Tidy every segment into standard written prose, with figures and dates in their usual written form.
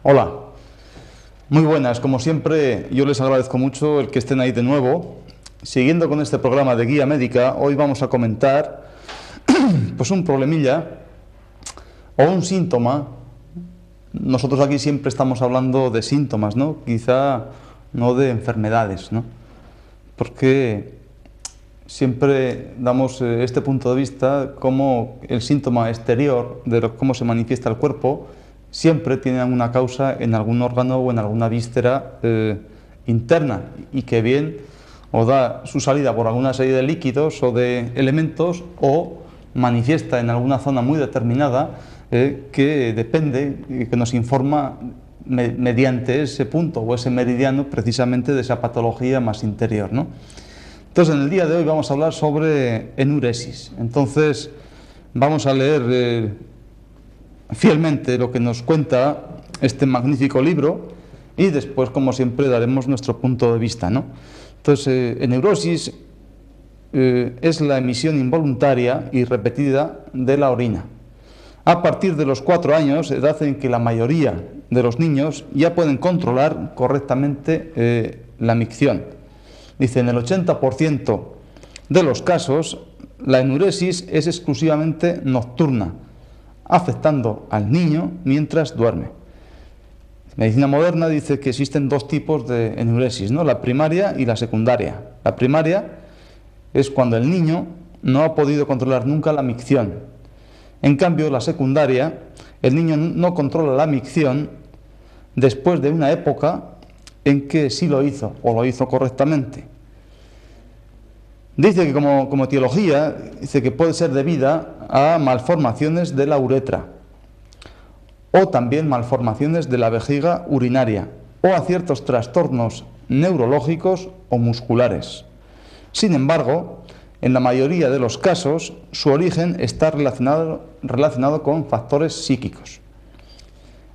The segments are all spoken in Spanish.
Hola, muy buenas. Como siempre, yo les agradezco mucho el que estén ahí de nuevo. Siguiendo con este programa de guía médica, hoy vamos a comentar pues un problemilla o un síntoma. Nosotros aquí siempre estamos hablando de síntomas, ¿no? Quizá no de enfermedades, ¿no? Porque siempre damos este punto de vista como el síntoma exterior de cómo se manifiesta el cuerpo siempre tiene una causa en algún órgano o en alguna víscera interna y que bien o da su salida por alguna serie de líquidos o de elementos o manifiesta en alguna zona muy determinada que depende, que nos informa mediante ese punto o ese meridiano precisamente de esa patología más interior, ¿no? Entonces, en el día de hoy vamos a hablar sobre enuresis. Entonces, vamos a leer fielmente lo que nos cuenta este magnífico libro y después, como siempre, daremos nuestro punto de vista, ¿no? Entonces, eneurosis es la emisión involuntaria y repetida de la orina. A partir de los 4 años, edad en que la mayoría de los niños ya pueden controlar correctamente la micción. Dice, en el 80% de los casos, la enuresis es exclusivamente nocturna, afectando al niño mientras duerme. Medicina moderna dice que existen 2 tipos de enuresis, ¿no? La primaria y la secundaria. La primaria es cuando el niño no ha podido controlar nunca la micción. En cambio, la secundaria, el niño no controla la micción después de una época en que sí lo hizo o lo hizo correctamente. Dice que como etiología, dice que puede ser debida a malformaciones de la uretra o también malformaciones de la vejiga urinaria o a ciertos trastornos neurológicos o musculares. Sin embargo, en la mayoría de los casos, su origen está relacionado con factores psíquicos.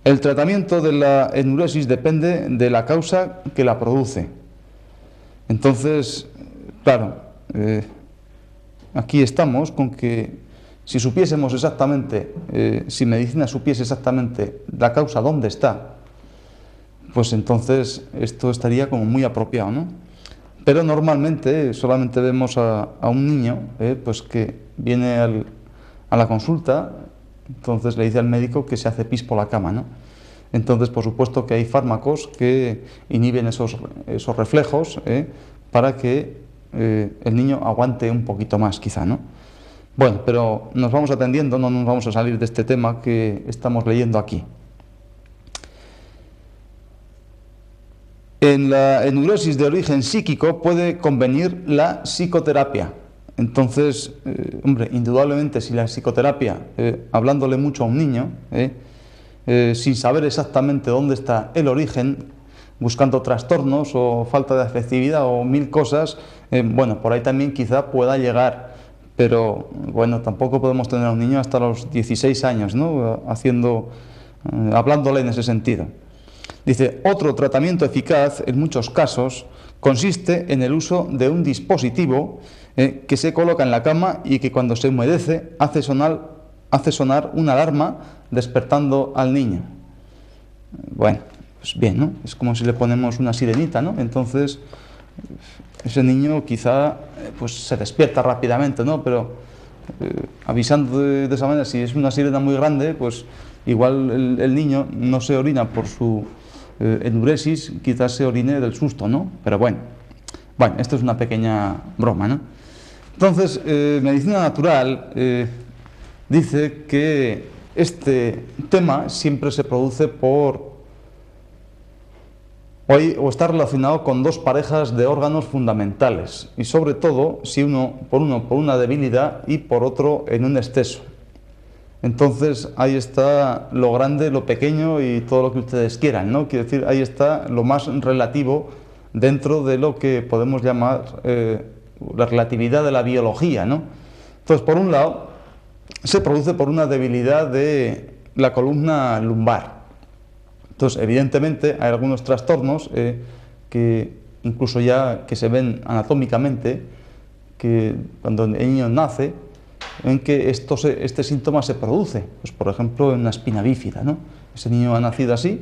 El tratamiento de la enuresis depende de la causa que la produce. Entonces, claro, aquí estamos con que si supiésemos exactamente, si medicina supiese exactamente la causa dónde está, pues entonces esto estaría como muy apropiado, ¿no? Pero normalmente solamente vemos a un niño pues que viene a la consulta, entonces le dice al médico que se hace pis por la cama, ¿no? Entonces, por supuesto que hay fármacos que inhiben esos reflejos para que el niño aguante un poquito más, quizá, ¿no? Bueno, pero nos vamos atendiendo, no nos vamos a salir de este tema que estamos leyendo aquí. En la enuresis de origen psíquico puede convenir la psicoterapia. Entonces, hombre, indudablemente si la psicoterapia, hablándole mucho a un niño, sin saber exactamente dónde está el origen, buscando trastornos o falta de afectividad o 1000 cosas, bueno, por ahí también quizá pueda llegar, pero bueno, tampoco podemos tener a un niño hasta los 16 años, ¿no? Hablándole en ese sentido. Dice, otro tratamiento eficaz en muchos casos consiste en el uso de un dispositivo que se coloca en la cama y que cuando se humedece hace sonar una alarma despertando al niño. Bueno, pues bien, ¿no? Es como si le ponemos una sirenita, ¿no? Entonces, ese niño quizá pues se despierta rápidamente, ¿no? Pero avisando de esa manera, si es una sirena muy grande, pues igual el niño no se orina por su enuresis, quizás se orine del susto, ¿no? Pero bueno, esto es una pequeña broma, ¿no? Entonces, medicina natural dice que este tema siempre se produce o está relacionado con 2 parejas de órganos fundamentales y sobre todo si por una debilidad y por otro en un exceso. Entonces ahí está lo grande, lo pequeño y todo lo que ustedes quieran, ¿no? Quiero decir, ahí está lo más relativo dentro de lo que podemos llamar la relatividad de la biología, ¿no? Entonces, por un lado, se produce por una debilidad de la columna lumbar. Entonces, evidentemente, hay algunos trastornos que incluso ya que se ven anatómicamente, que cuando el niño nace, en que este síntoma se produce, pues por ejemplo en una espina bífida, ¿no? Ese niño ha nacido así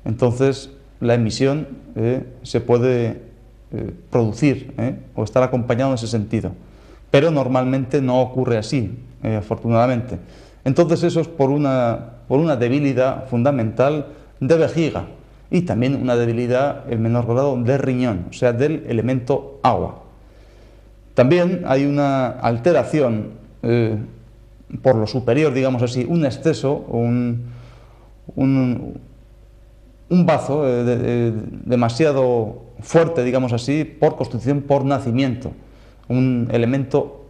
entonces la emisión se puede producir o estar acompañado en ese sentido. Pero normalmente no ocurre así, afortunadamente. Entonces eso es por una debilidad fundamental de vejiga y también una debilidad en menor grado de riñón, o sea, del elemento agua. También hay una alteración por lo superior, digamos así, un exceso, un bazo demasiado fuerte, digamos así, por constitución, por nacimiento, un elemento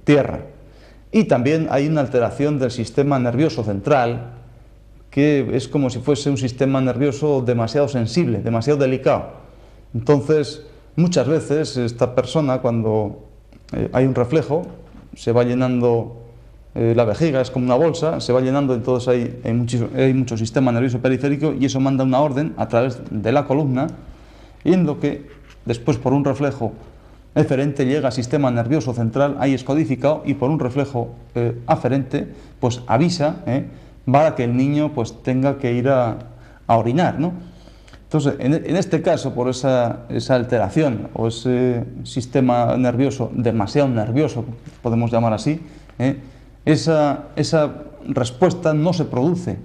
tierra. Y también hay una alteración del sistema nervioso central, que es como si fuese un sistema nervioso demasiado sensible, demasiado delicado. Entonces, muchas veces esta persona, cuando hay un reflejo, se va llenando la vejiga, es como una bolsa, se va llenando, entonces hay mucho sistema nervioso periférico y eso manda una orden a través de la columna, y en lo que después por un reflejo eferente llega al sistema nervioso central, ahí es codificado, y por un reflejo aferente pues avisa para que el niño pues tenga que ir a orinar, ¿no? Entonces, en este caso, por esa alteración o ese sistema nervioso demasiado nervioso, podemos llamar así, esa respuesta no se produce,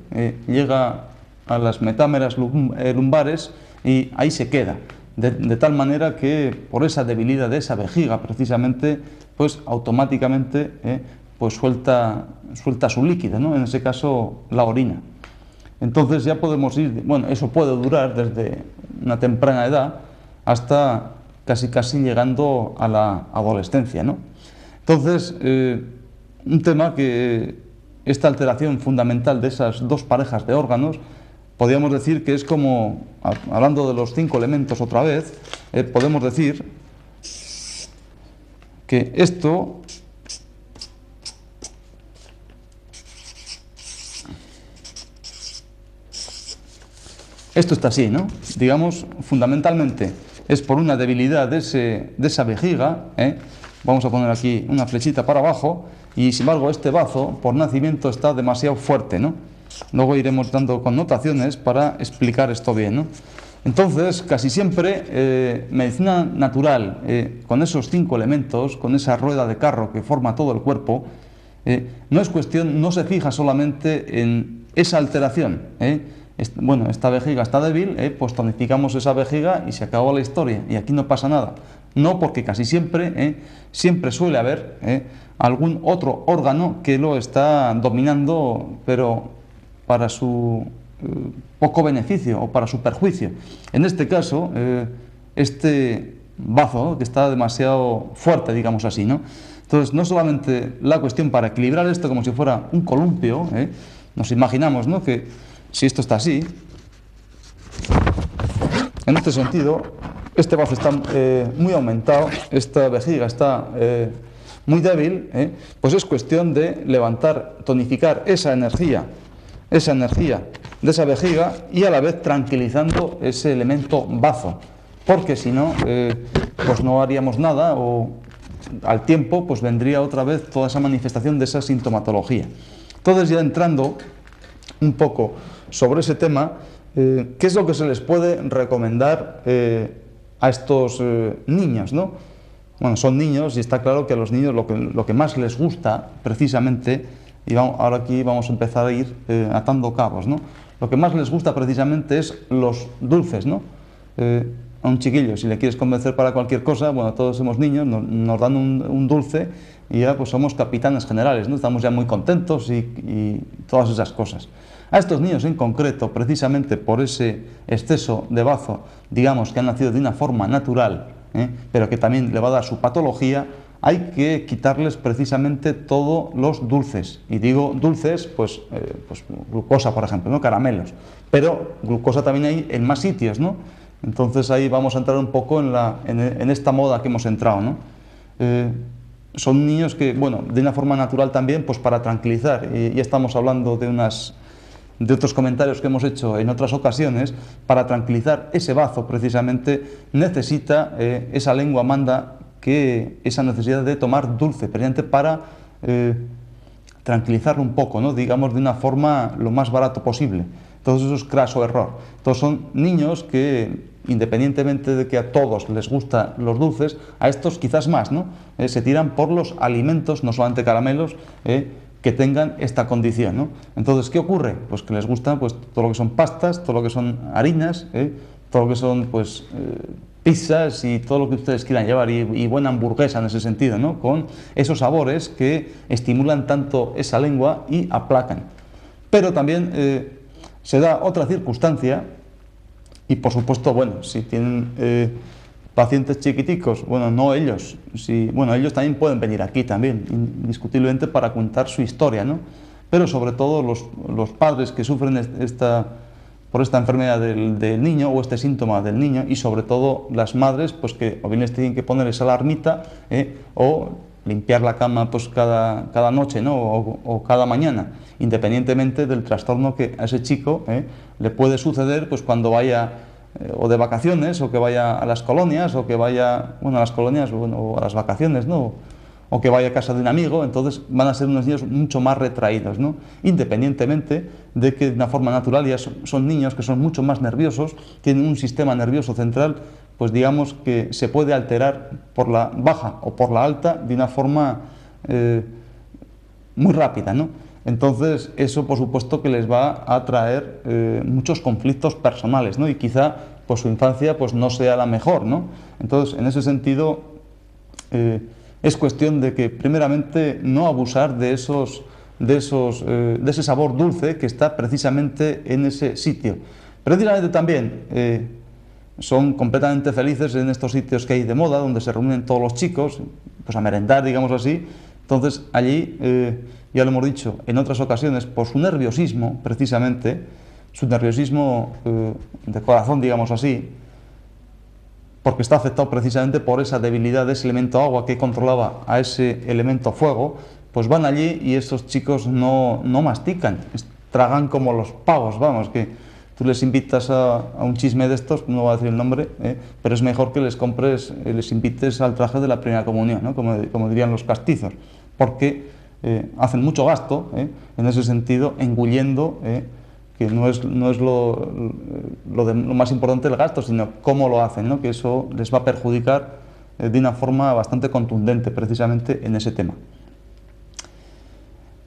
llega a las metámeras lumbares y ahí se queda, de tal manera que por esa debilidad de esa vejiga precisamente, pues automáticamente pues suelta su líquido, ¿no? En ese caso la orina. Entonces ya podemos ir, bueno, eso puede durar desde una temprana edad hasta casi llegando a la adolescencia, ¿no? Entonces, un tema que esta alteración fundamental de esas dos parejas de órganos, podríamos decir que es como, hablando de los 5 elementos otra vez, podemos decir que esto está así, ¿no? Digamos, fundamentalmente es por una debilidad de esa vejiga, vamos a poner aquí una flechita para abajo, y sin embargo este bazo por nacimiento está demasiado fuerte, ¿no? Luego iremos dando connotaciones para explicar esto bien, ¿no? Entonces, casi siempre, medicina natural, con esos 5 elementos, con esa rueda de carro que forma todo el cuerpo, no es cuestión, no se fija solamente en esa alteración, bueno, esta vejiga está débil, pues tonificamos esa vejiga y se acabó la historia, y aquí no pasa nada. No, porque casi siempre, siempre suele haber algún otro órgano que lo está dominando, pero para su poco beneficio o para su perjuicio. En este caso, este bazo, que está demasiado fuerte, digamos así, ¿no? Entonces, no solamente la cuestión para equilibrar esto como si fuera un columpio, nos imaginamos, ¿no?, que si esto está así, en este sentido, este bazo está muy aumentado, esta vejiga está muy débil, pues es cuestión de levantar, tonificar esa energía de esa vejiga y a la vez tranquilizando ese elemento bazo, porque si no, pues no haríamos nada, o al tiempo pues vendría otra vez toda esa manifestación de esa sintomatología. Entonces, ya entrando un poco sobre ese tema, ¿qué es lo que se les puede recomendar a estos niños, ¿no? Bueno, son niños y está claro que a los niños lo que más les gusta, precisamente, y ahora aquí vamos a empezar a ir atando cabos, ¿no? Lo que más les gusta precisamente es los dulces, ¿no? A un chiquillo, si le quieres convencer para cualquier cosa, bueno, todos somos niños, nos dan un dulce y ya pues somos capitanes generales, ¿no? Estamos ya muy contentos y todas esas cosas. A estos niños en concreto, precisamente por ese exceso de bazo, digamos que han nacido de una forma natural, pero que también le va a dar su patología, hay que quitarles precisamente todos los dulces. Y digo dulces, pues glucosa, por ejemplo, ¿no?, caramelos. Pero glucosa también hay en más sitios, ¿no? Entonces ahí vamos a entrar un poco en esta moda que hemos entrado, ¿no? Son niños que, bueno, de una forma natural también, pues para tranquilizar, y ya estamos hablando de otros comentarios que hemos hecho en otras ocasiones, para tranquilizar ese bazo precisamente necesita, esa lengua manda que esa necesidad de tomar dulce, precisamente para tranquilizarlo un poco, ¿no?, digamos de una forma lo más barato posible. Todos esos crash o error. Todos son niños que, independientemente de que a todos les gustan los dulces, a estos quizás más, ¿no? Se tiran por los alimentos, no solamente caramelos, que tengan esta condición, ¿no? Entonces, ¿qué ocurre? Pues que les gusta pues, todo lo que son pastas, todo lo que son harinas, todo lo que son pues, pizzas y todo lo que ustedes quieran llevar, y buena hamburguesa en ese sentido, ¿no? Con esos sabores que estimulan tanto esa lengua y aplacan. Pero también se da otra circunstancia, y por supuesto, bueno, si tienen pacientes chiquiticos, bueno, no ellos, bueno, ellos también pueden venir aquí también, indiscutiblemente para contar su historia, ¿no? Pero sobre todo los padres que sufren por esta enfermedad del niño o este síntoma del niño, y sobre todo las madres, pues que o bien les tienen que poner esa alarmita o limpiar la cama pues cada noche, ¿no? o cada mañana, independientemente del trastorno que a ese chico le puede suceder pues cuando vaya o de vacaciones, o que vaya a las colonias, o que vaya, bueno, a las colonias o a las vacaciones, ¿no? O que vaya a casa de un amigo. Entonces van a ser unos niños mucho más retraídos, ¿no? Independientemente de que de una forma natural ya son niños que son mucho más nerviosos, tienen un sistema nervioso central, pues digamos que se puede alterar por la baja o por la alta de una forma muy rápida, ¿no? Entonces eso por supuesto que les va a traer muchos conflictos personales, ¿no? Y quizá pues su infancia pues no sea la mejor, ¿no? Entonces en ese sentido es cuestión de que primeramente no abusar de ese sabor dulce que está precisamente en ese sitio. Precisamente también son completamente felices en estos sitios que hay de moda, donde se reúnen todos los chicos, pues a merendar, digamos así. Entonces allí, ya lo hemos dicho en otras ocasiones, por su nerviosismo, precisamente, su nerviosismo de corazón, digamos así, porque está afectado precisamente por esa debilidad de ese elemento agua que controlaba a ese elemento fuego, pues van allí y estos chicos no mastican, tragan como los pavos, vamos, que tú les invitas a un chisme de estos, no voy a decir el nombre, pero es mejor que les invites al traje de la primera comunión, ¿no? como dirían los castizos, porque hacen mucho gasto, en ese sentido, engullendo, que no es lo más importante el gasto, sino cómo lo hacen, ¿no? Que eso les va a perjudicar de una forma bastante contundente, precisamente en ese tema.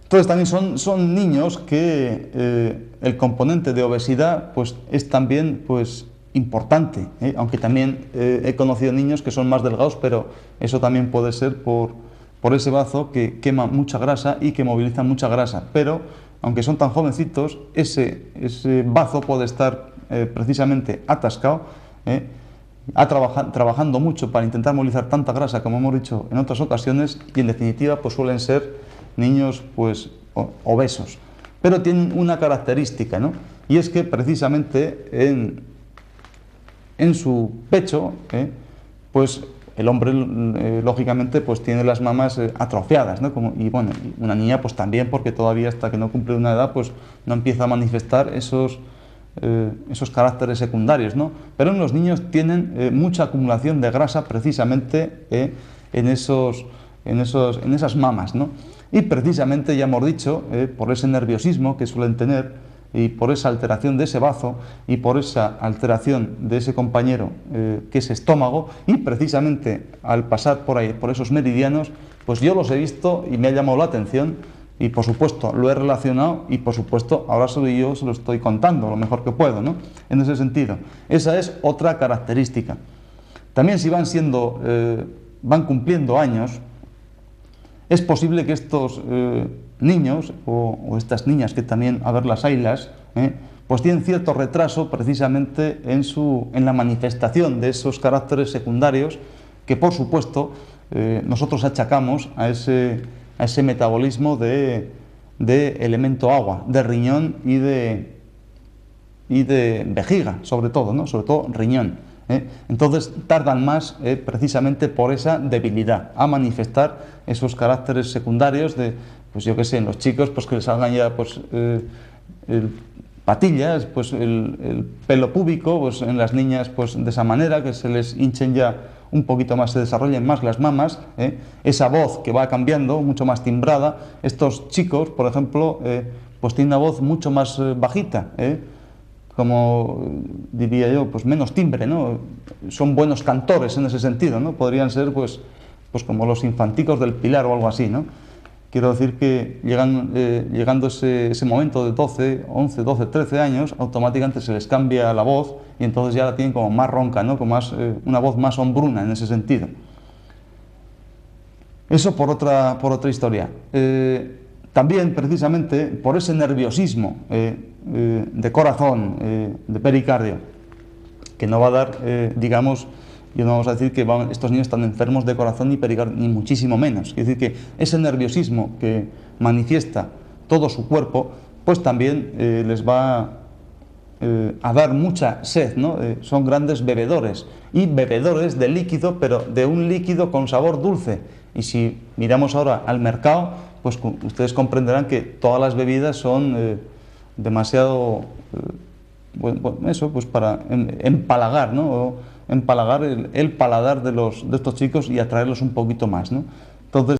Entonces también son niños que el componente de obesidad pues, es también pues, importante, aunque también he conocido niños que son más delgados, pero eso también puede ser por ese bazo que quema mucha grasa y que moviliza mucha grasa, pero aunque son tan jovencitos, ese bazo puede estar precisamente atascado, trabajando mucho para intentar movilizar tanta grasa, como hemos dicho en otras ocasiones, y en definitiva pues suelen ser niños pues obesos, pero tienen una característica, ¿no? Y es que precisamente en su pecho, pues el hombre lógicamente pues tiene las mamas atrofiadas, ¿no? Y bueno, una niña pues también, porque todavía hasta que no cumple una edad pues no empieza a manifestar esos caracteres secundarios, ¿no? Pero en los niños tienen mucha acumulación de grasa precisamente en esas mamas, ¿no? Y precisamente, ya hemos dicho, por ese nerviosismo que suelen tener y por esa alteración de ese bazo y por esa alteración de ese compañero que es estómago, y precisamente al pasar por ahí, por esos meridianos, pues yo los he visto y me ha llamado la atención y por supuesto lo he relacionado y por supuesto ahora yo se lo estoy contando lo mejor que puedo, ¿no? En ese sentido, esa es otra característica. También si van cumpliendo años, es posible que estos niños o estas niñas, que también a ver las haylas, pues tienen cierto retraso precisamente en la manifestación de esos caracteres secundarios que por supuesto nosotros achacamos a ese metabolismo de elemento agua, de riñón y de vejiga, sobre todo, ¿no? Sobre todo riñón. Entonces tardan más precisamente por esa debilidad a manifestar esos caracteres secundarios de, pues yo qué sé, en los chicos pues que les salgan ya pues patillas, pues el pelo púbico, pues en las niñas pues de esa manera, que se les hinchen ya un poquito más, se desarrollen más las mamas, esa voz que va cambiando, mucho más timbrada. Estos chicos, por ejemplo, pues tienen una voz mucho más bajita, como diría yo, pues menos timbre, ¿no? Son buenos cantores en ese sentido, ¿no? Podrían ser pues como los infanticos del Pilar o algo así, ¿no? Quiero decir que llegando ese momento de 12, 11, 12, 13 años, automáticamente se les cambia la voz y entonces ya la tienen como más ronca, ¿no? Como más, una voz más hombruna en ese sentido. Eso por otra historia. También, precisamente, por ese nerviosismo de corazón, de pericardio, que no va a dar, digamos, y no vamos a decir que estos niños están enfermos de corazón ni pericardio, ni muchísimo menos. Es decir, que ese nerviosismo que manifiesta todo su cuerpo, pues también les va a dar mucha sed, ¿no? Son grandes bebedores, y bebedores de líquido, pero de un líquido con sabor dulce. Y si miramos ahora al mercado, pues ustedes comprenderán que todas las bebidas son demasiado, eso, pues para empalagar, ¿no? O empalagar el paladar de estos chicos y atraerlos un poquito más, ¿no? Entonces,